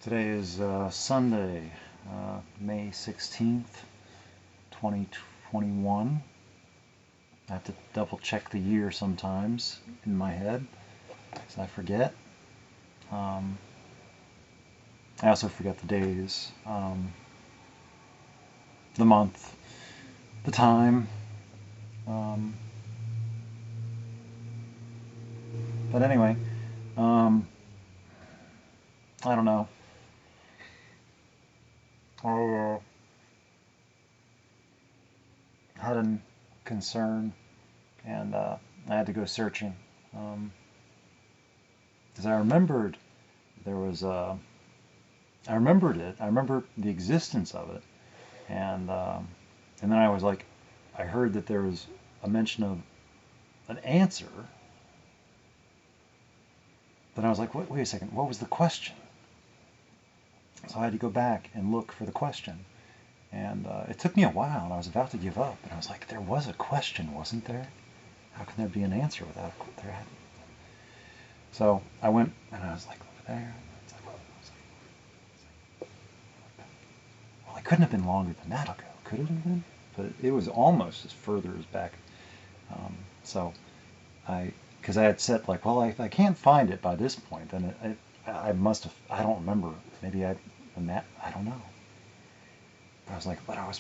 Today is Sunday, May 16th, 2021. I have to double check the year sometimes in my head, because I forget. I also forget the days, the month, the time. But anyway, I don't know. I had a concern, and I had to go searching, because I remembered there was I remembered it. I remember the existence of it, and then I was like, I heard that there was a mention of an answer. Then I was like, wait a second, what was the question? So I had to go back and look for the question. And it took me a while, and I was about to give up. And I was like, there was a question, wasn't there? How can there be an answer without there? So I went, and I was like, over there. It's like, well, it couldn't have been longer than that ago, could it have been? But it was almost as further as back. So because I had said, like, well, if I can't find it by this point, then I must have, I don't remember, maybe I don't know. But I was like, but I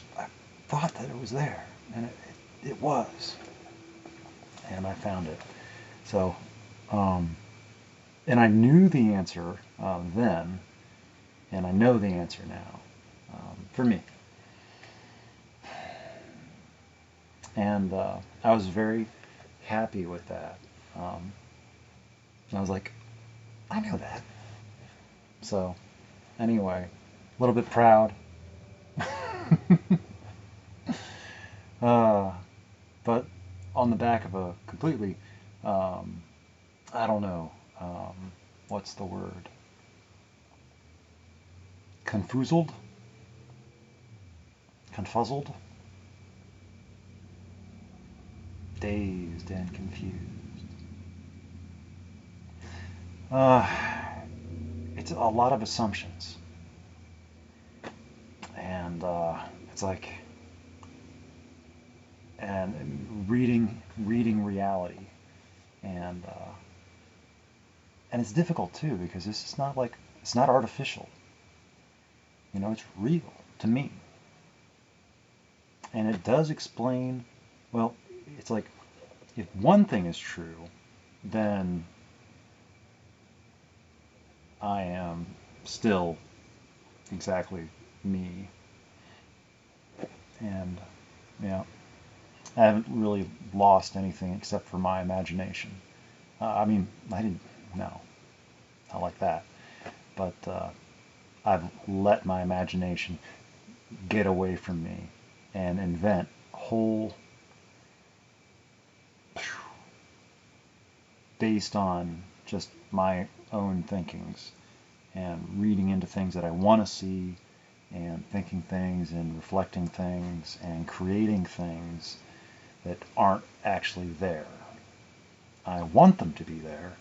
thought that it was there, and it was, and I found it. So, and I knew the answer then, and I know the answer now, for me. And I was very happy with that. I was like, I know that. So, anyway, a little bit proud. But on the back of a completely, I don't know, what's the word? Confuzzled? Confuzzled? Dazed and confused. It's a lot of assumptions. And it's like, and reading reality, and it's difficult too, because this is not like, it's not artificial. You know, it's real to me, and it does explain. Well, it's like, if one thing is true, then I am still exactly me, and yeah. I haven't really lost anything except for my imagination. I mean, I didn't, no, not like that. But I've let my imagination get away from me and invent whole, based on just my own thinkings and reading into things that I want to see, and thinking things and reflecting things and creating things that aren't actually there. I want them to be there,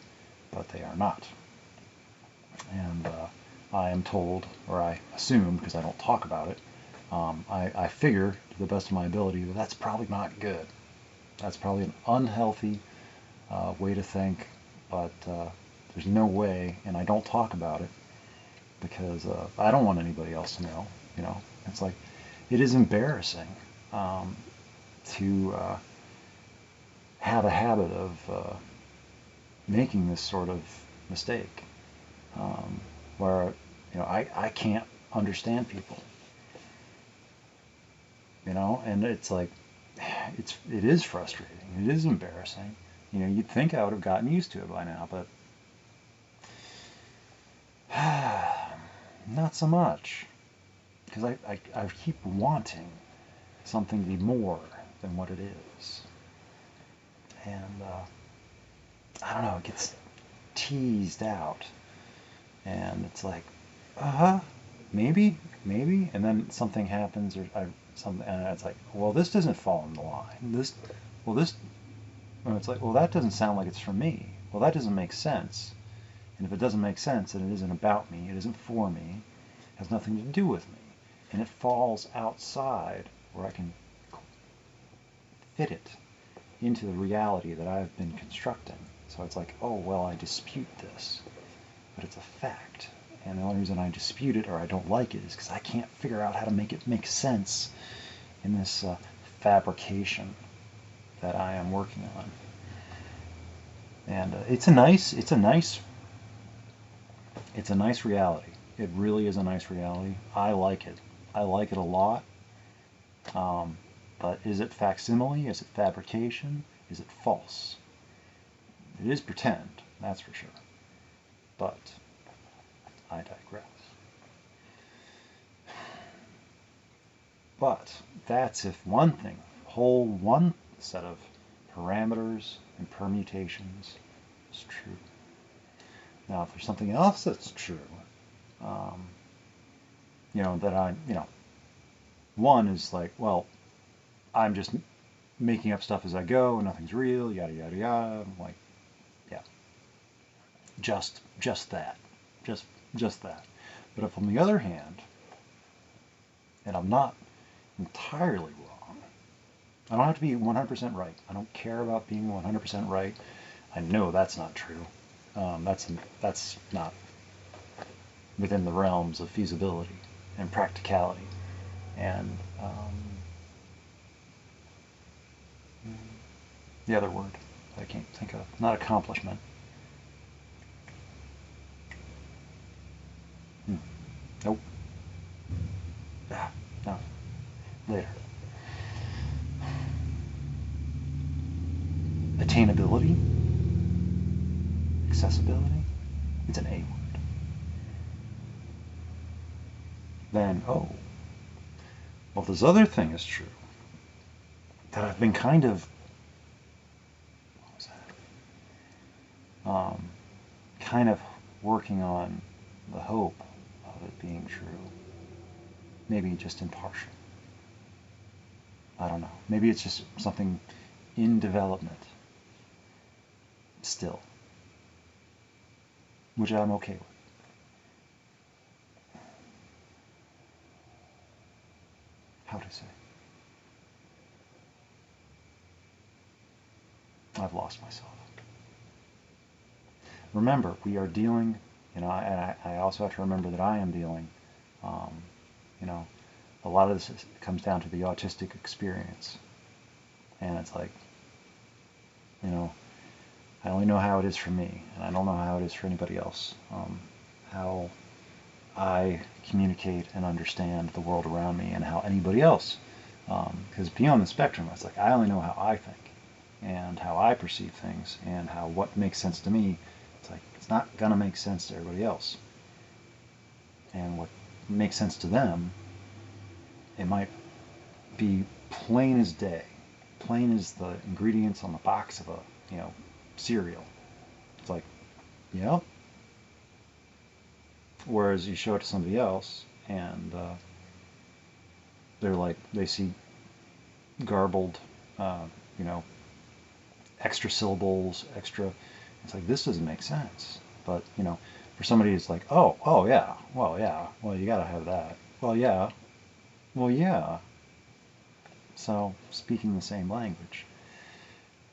but they are not. And I am told, or I assume, because I don't talk about it, I figure, to the best of my ability, that that's probably not good. That's probably an unhealthy way to think, but there's no way, and I don't talk about it, because I don't want anybody else to know. You know, it's like, it is embarrassing to have a habit of making this sort of mistake, where, you know, I can't understand people, you know, and it's like, it is frustrating, it is embarrassing. You know, you'd think I would have gotten used to it by now, but not so much, because I keep wanting something to be more than what it is. And I don't know, it gets teased out, and it's like, maybe, and then something happens, or something, and it's like, well, this doesn't fall in the line. And it's like, well, that doesn't sound like it's for me. Well, that doesn't make sense. And if it doesn't make sense, then it isn't about me, it isn't for me, it has nothing to do with me. And it falls outside where I can fit it into the reality that I've been constructing. So it's like, oh, well, I dispute this, but it's a fact. And the only reason I dispute it or I don't like it is because I can't figure out how to make it make sense in this fabrication that I am working on. And it's a nice reality. It really is a nice reality. I like it. I like it a lot. But is it facsimile? Is it fabrication? Is it false? It is pretend, that's for sure. But I digress. But that's if one thing, whole one set of parameters and permutations is true. Now, if there's something else that's true, one is like, well, I'm just making up stuff as I go, nothing's real, yada, yada, yada. I'm like, yeah, just that, just that. But if on the other hand, and I'm not entirely wrong, I don't have to be 100% right. I don't care about being 100% right. I know that's not true. That's not within the realms of feasibility and practicality. And the other word I can't think of, not accomplishment. Nope. No. Later. Attainability. Accessibility. It's an A word. Then, oh, well, this other thing is true that I've been kind of, what was that? Kind of working on the hope of it being true. Maybe just impartial. I don't know. Maybe it's just something in development still, which I'm okay with. How to say? I've lost myself. Remember, we are dealing, and I also have to remember that I am dealing, a lot of this comes down to the autistic experience. And it's like, I only know how it is for me, and I don't know how it is for anybody else. How I communicate and understand the world around me and how anybody else. Because beyond the spectrum, it's like I only know how I think and how I perceive things and how what makes sense to me. It's like it's not gonna make sense to everybody else. And what makes sense to them, it might be plain as day, plain as the ingredients on the box of a cereal. It's like, yep. Whereas you show it to somebody else and they're like, they see garbled, extra syllables, extra. It's like, this doesn't make sense. But for somebody, it's like, oh yeah, well you gotta have that. Well yeah. So speaking the same language.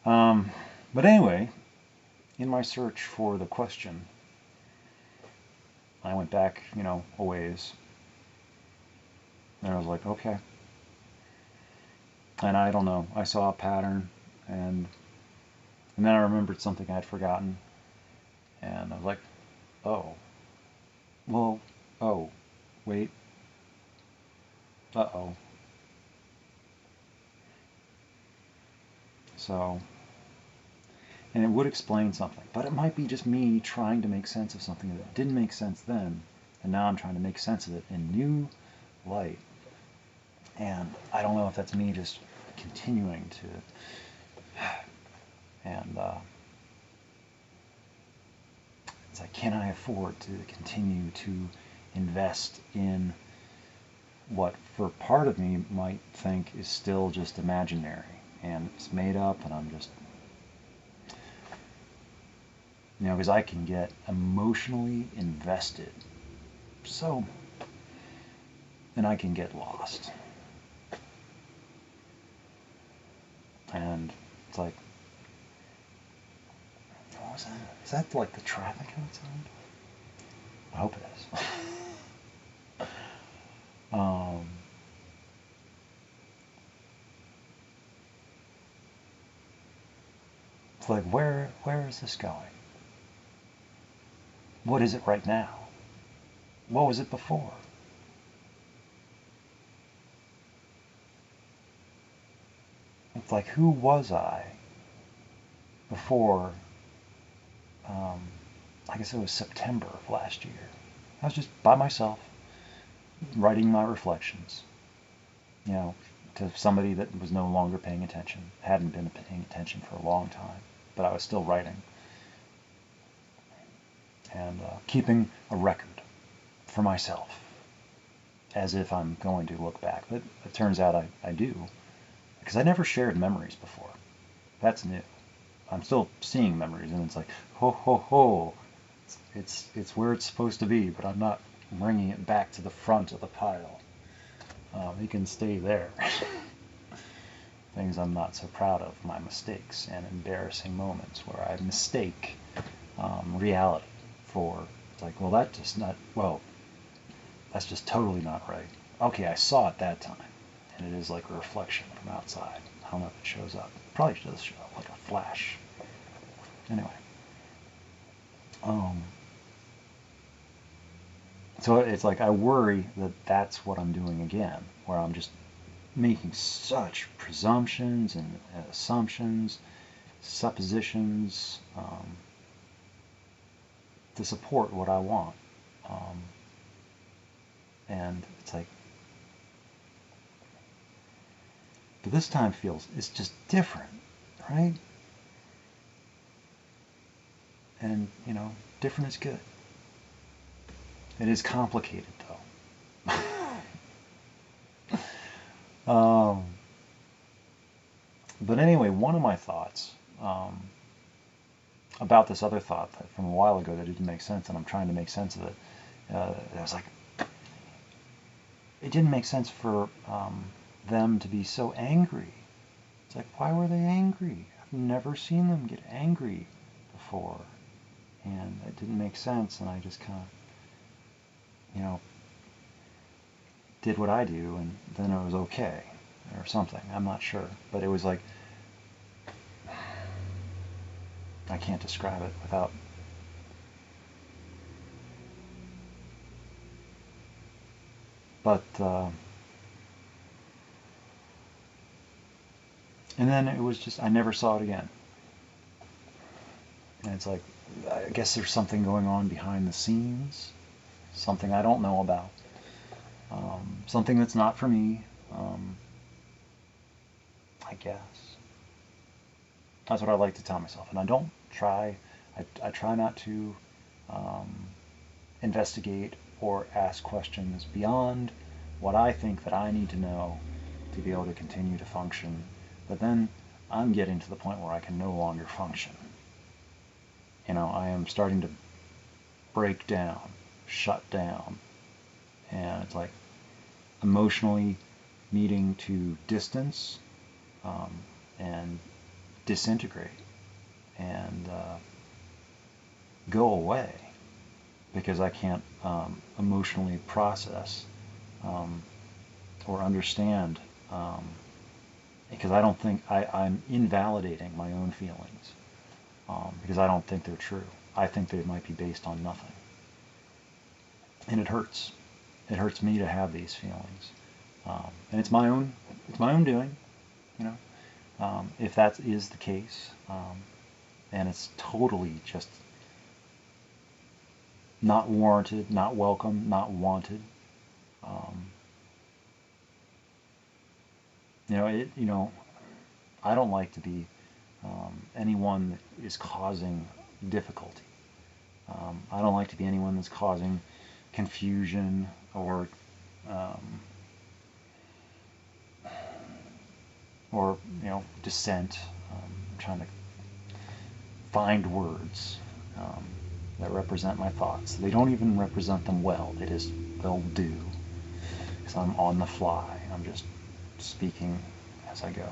But anyway, in my search for the question, I went back, a ways, and I was like, okay. And I don't know, I saw a pattern, and then I remembered something I'd forgotten, and I was like, oh, well, oh, wait, uh-oh. So, and it would explain something, but it might be just me trying to make sense of something that didn't make sense then, and now I'm trying to make sense of it in new light. And I don't know if that's me just continuing to, and it's like, can I afford to continue to invest in what for part of me might think is still just imaginary, and it's made up, and I'm just because I can get emotionally invested, so, and I can get lost. And it's like, what was that? Is that like the traffic outside? I hope it is. It's like, where is this going? What is it right now? What was it before? It's like, who was I before, I guess it was September of last year. I was just by myself, writing my reflections, to somebody that was no longer paying attention, hadn't been paying attention for a long time, but I was still writing. And keeping a record for myself, as if I'm going to look back. But it turns out I do, because I never shared memories before. That's new. I'm still seeing memories, and it's like, ho, ho, ho. It's where it's supposed to be, but I'm not bringing it back to the front of the pile. It can stay there. Things I'm not so proud of, my mistakes and embarrassing moments where I mistake reality for, like, well, that's just totally not right. Okay, I saw it that time, and it is like a reflection from outside. I don't know if it shows up. It probably does show up, like a flash. Anyway. So it's like I worry that that's what I'm doing again, where I'm just making such presumptions and assumptions, suppositions, to support what I want. And it's like, but this time it's just different, right? And, different is good. It is complicated, though. But anyway, one of my thoughts about this other thought from a while ago that didn't make sense, and I'm trying to make sense of it, I was like, it didn't make sense for them to be so angry. It's like, why were they angry? I've never seen them get angry before. And it didn't make sense, and I just kind of, did what I do, and then it was okay, or something. I'm not sure. But it was like, I can't describe it without... But, and then it was just, I never saw it again. And it's like, I guess there's something going on behind the scenes, something I don't know about, something that's not for me, I guess. That's what I like to tell myself. And I don't try, I try not to investigate or ask questions beyond what I think that I need to know to be able to continue to function. But then I'm getting to the point where I can no longer function. I am starting to break down, shut down, and it's like emotionally needing to distance and disintegrate and go away because I can't emotionally process or understand, because I don't think I'm invalidating my own feelings. Because I don't think they're true. I think they might be based on nothing. And it hurts. It hurts me to have these feelings. And it's my own doing, if that is the case. And it's totally just not warranted, not welcome, not wanted. I don't like to be anyone that is causing difficulty. I don't like to be anyone that's causing confusion or dissent. I'm trying to find words um, that represent my thoughts. They don't even represent them well. They'll do. Because I'm on the fly. I'm just speaking as I go.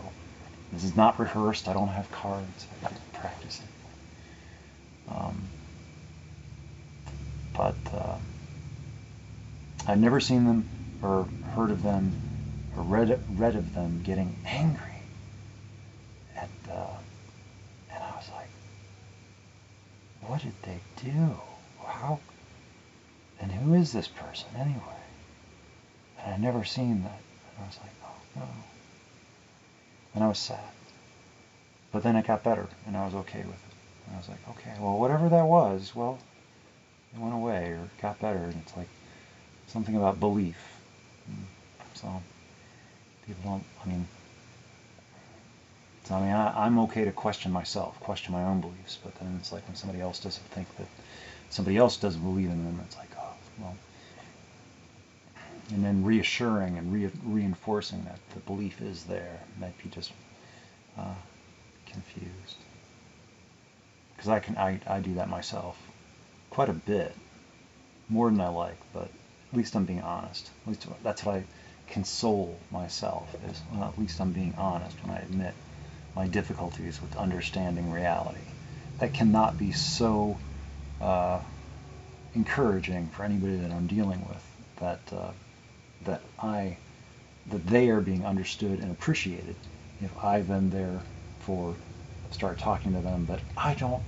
This is not rehearsed. I don't have cards. I'm practicing. But I've never seen them or heard of them or read of them getting angry at and I was like, what did they do? How? And who is this person anyway? And I'd never seen that. And I was like, oh no. And I was sad. But then it got better, and I was okay with it. And I was like, okay, well, whatever that was, well, it went away or got better. And it's like something about belief. So people don't, I'm okay to question myself, question my own beliefs, but then it's like when somebody else doesn't think that, somebody else doesn't believe in them, it's like, oh, well. And then reassuring and reinforcing that the belief is there, might be just confused. Because I do that myself quite a bit, more than I like, but at least I'm being honest. At least that's what I console myself, is, well, at least I'm being honest when I admit my difficulties with understanding reality. That cannot be so encouraging for anybody that I'm dealing with, that they are being understood and appreciated. If I then therefore start talking to them, but I don't,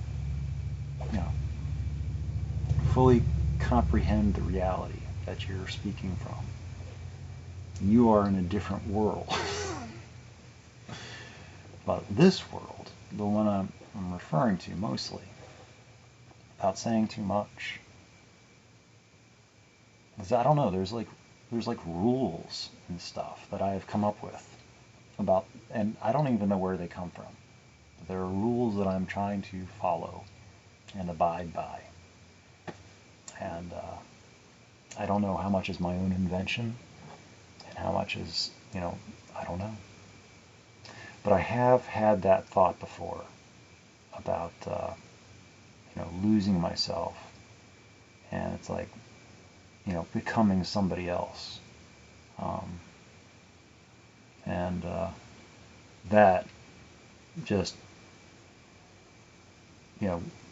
fully comprehend the reality that you're speaking from. You are in a different world. But this world, the one I'm referring to mostly, without saying too much, is, I don't know, there's like rules and stuff that I have come up with about, and I don't even know where they come from. There are rules that I'm trying to follow and abide by. And I don't know how much is my own invention and how much is, I don't know. But I have had that thought before about, losing myself. And it's like, becoming somebody else. And that just,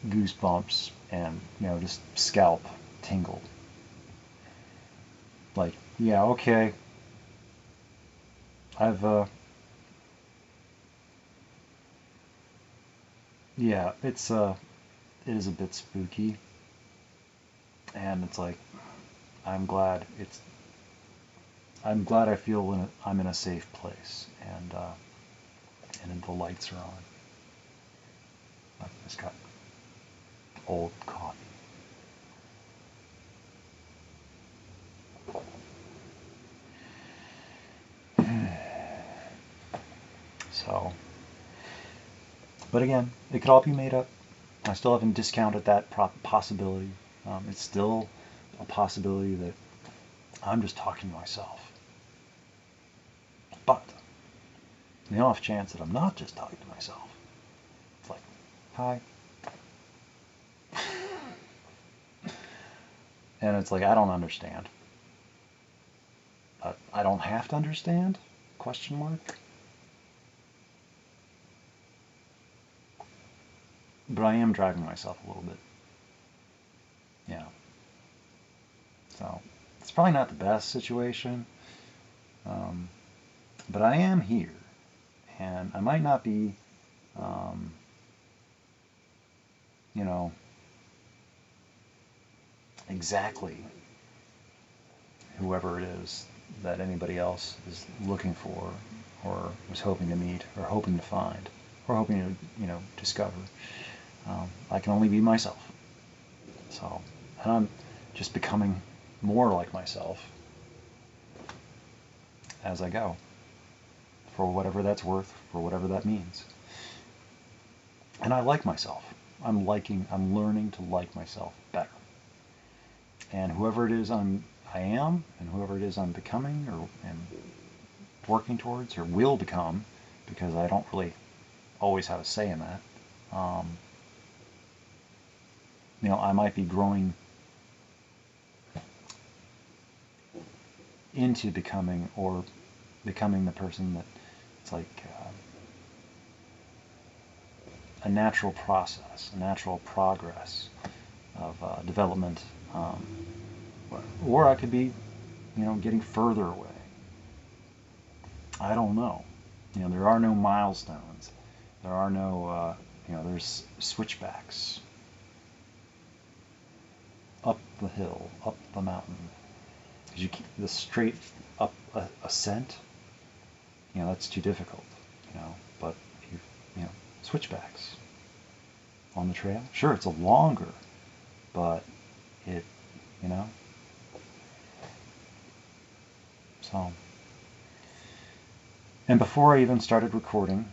goosebumps and, just scalp tingle. Like, yeah, okay. Yeah, it is a bit spooky. And it's like, I'm glad I feel I'm in a safe place, and the lights are on. I just got old coffee. So, but again, it could all be made up. I still haven't discounted that possibility. It's still a possibility that I'm just talking to myself. But the off chance that I'm not just talking to myself, it's like, hi. And it's like, I don't understand. But I don't have to understand? Question mark. But I am driving myself a little bit. Yeah. So, it's probably not the best situation. But I am here. And I might not be, exactly whoever it is that anybody else is looking for, or was hoping to meet, or hoping to find, or hoping to, discover. I can only be myself. So, and I'm just becoming more like myself as I go, for whatever that's worth, for whatever that means. And I like myself. I'm learning to like myself better. And whoever it is I am, and whoever it is I'm becoming, or am working towards, or will become, because I don't really always have a say in that, I might be growing into becoming the person that it's like a natural process, a natural progress of development, or I could be, getting further away. I don't know. There are no milestones. There are no, there's switchbacks up the hill, up the mountain. Because you keep the straight up ascent, that's too difficult, But if switchbacks on the trail, sure, it's a longer, but it, so. And before I even started recording,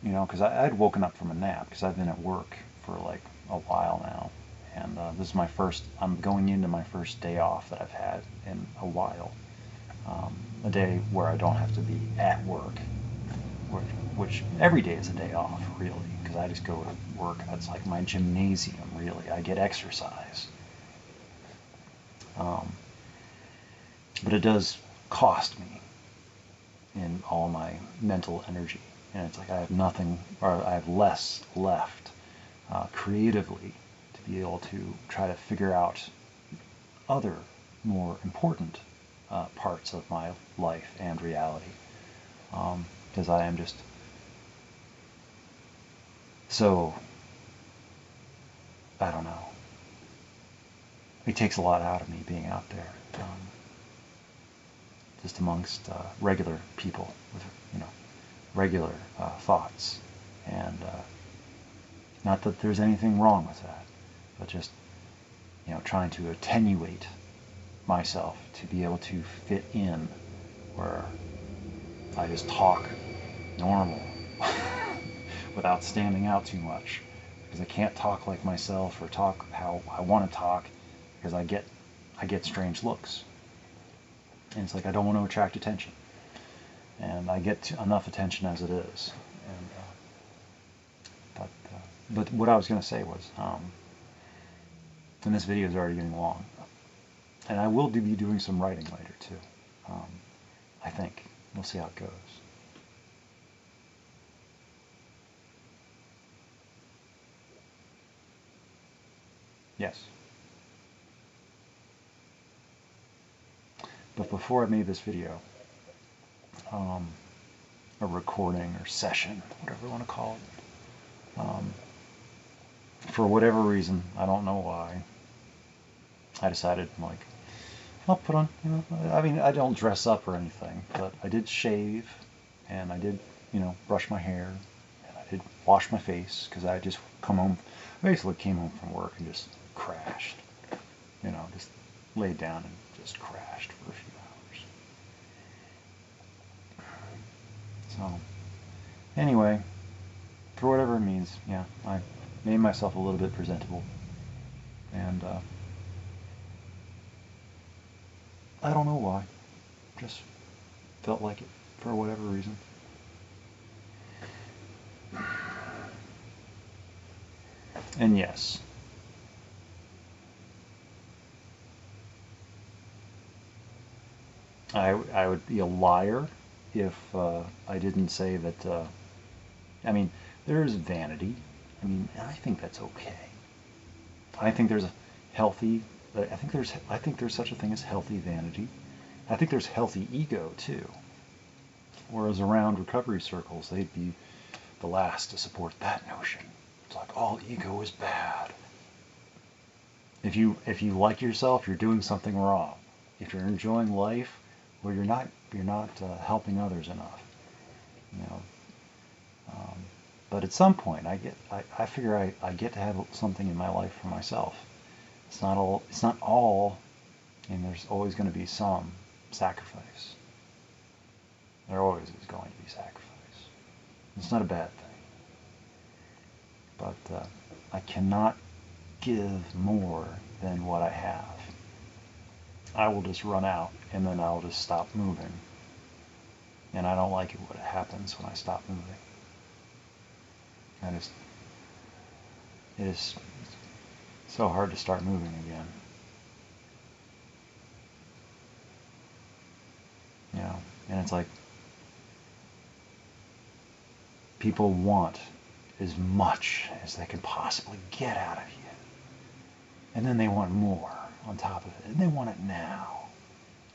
because I'd woken up from a nap, because I've been at work for like a while now, and this is I'm going into my first day off that I've had in a while. A day where I don't have to be at work, which every day is a day off, really, because I just go to work. That's like my gymnasium, really. I get exercise. But it does cost me in all my mental energy. And it's like I have nothing, or I have less left creatively to be able to try to figure out other more important parts of my life and reality. Because I am just so, I don't know. It takes a lot out of me being out there, just amongst regular people with, regular thoughts. And not that there's anything wrong with that, but just, trying to attenuate myself to be able to fit in where I just talk normal without standing out too much, because I can't talk like myself or talk how I want to talk, because I get strange looks, and it's like I don't want to attract attention, and I get enough attention as it is. And but what I was going to say was, and this video is already getting long, and I will be doing some writing later too. I think we'll see how it goes. Yes. But before I made this video, a recording or session, whatever you want to call it, for whatever reason, I don't know why, I decided, like, I'll put on, I mean, I don't dress up or anything, but I did shave, and I did, brush my hair, and I did wash my face, because I just basically came home from work and just crashed, just laid down and just crashed for a few hours. So, anyway, for whatever it means, yeah, I made myself a little bit presentable, and I don't know why, just felt like it for whatever reason. And yes, I would be a liar if I didn't say that, I mean, there's vanity. I mean, I think that's okay. I think there's a healthy, I think there's such a thing as healthy vanity. I think there's healthy ego too. Whereas around recovery circles, they'd be the last to support that notion. It's like all ego is bad. If you like yourself, you're doing something wrong. If you're enjoying life, well, you're not helping others enough. But at some point, I figure I get to have something in my life for myself. It's not all, and there's always going to be some sacrifice. There always is going to be sacrifice. It's not a bad thing. But I cannot give more than what I have. I will just run out, and then I'll just stop moving. And I don't like it when it happens when I stop moving. so hard to start moving again. You know, and it's like people want as much as they can possibly get out of you. And then they want more on top of it. And they want it now.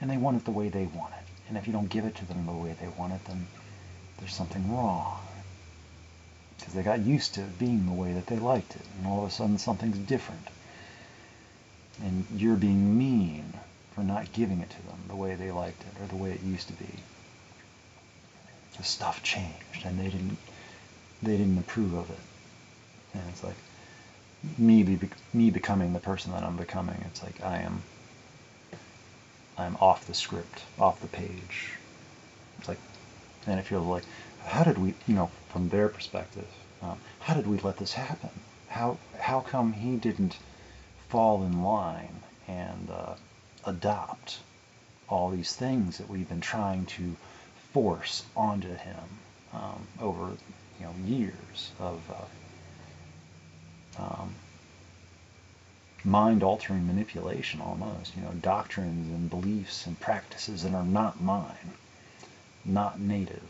And they want it the way they want it. And if you don't give it to them the way they want it, then there's something wrong. Because they got used to it being the way that they liked it. And all of a sudden something's different. And you're being mean for not giving it to them the way they liked it or the way it used to be. The stuff changed and they didn't approve of it. And it's like me becoming the person that I'm becoming. It's like I'm off the script, off the page. It's like, and it feels like, how did we, from their perspective, how did we let this happen? How come he didn't fall in line and adopt all these things that we've been trying to force onto him over years of mind-altering manipulation almost, doctrines and beliefs and practices that are not mine, not native.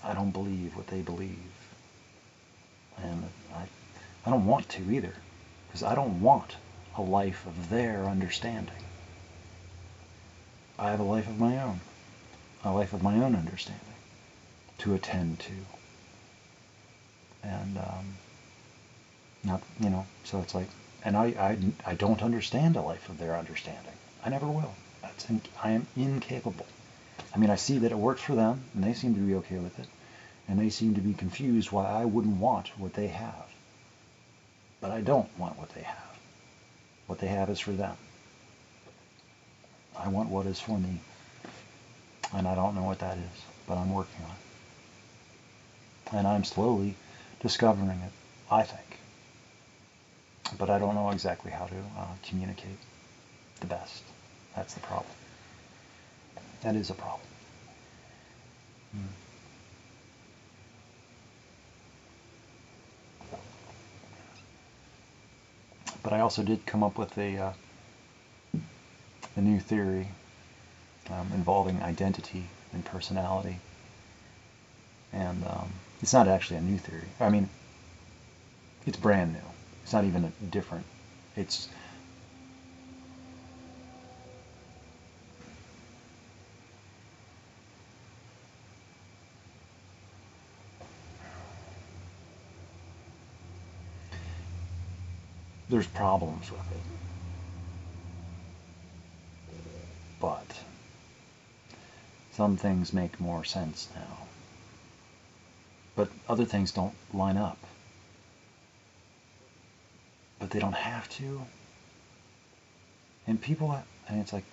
I don't believe what they believe. And I don't want to either, because I don't want a life of their understanding. I have a life of my own, understanding to attend to. And not, so it's like, and I don't understand a life of their understanding. I never will. I am incapable. I mean, I see that it works for them, and they seem to be okay with it, and they seem to be confused why I wouldn't want what they have. But I don't want what they have. What they have is for them. I want what is for me. And I don't know what that is, but I'm working on it. And I'm slowly discovering it, I think. But I don't know exactly how to communicate the best. That's the problem. That is a problem. But I also did come up with a new theory involving identity and personality. And it's not actually a new theory. I mean, it's brand new. It's not even a different. There's problems with it. But some things make more sense now. But other things don't line up. But they don't have to. And it's like,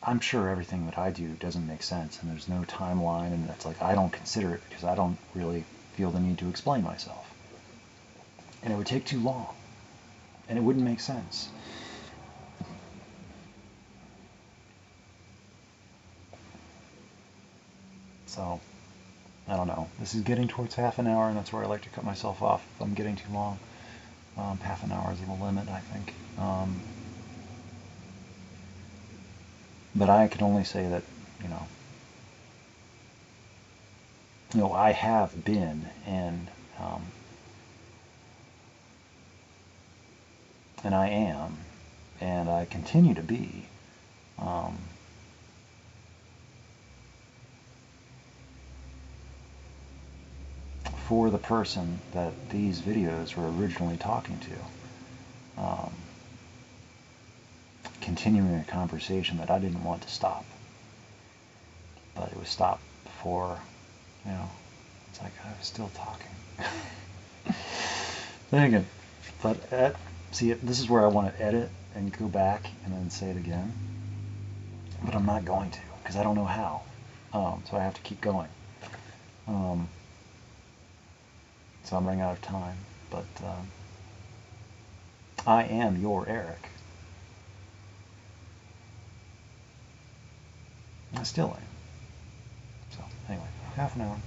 I'm sure everything that I do doesn't make sense, and there's no timeline, and that's like, I don't consider it because I don't really feel the need to explain myself. And it would take too long. And it wouldn't make sense. So, I don't know. This is getting towards half an hour, and that's where I like to cut myself off if I'm getting too long. Half an hour is the limit, I think. But I can only say that, I have been and I am, and I continue to be, for the person that these videos were originally talking to, continuing a conversation that I didn't want to stop, but it was stopped before, it's like I was still talking. Then again, but see, this is where I want to edit and go back and then say it again, but I'm not going to, because I don't know how, so I have to keep going. So I'm running out of time, but I am your Eric. I still am. So anyway, half an hour.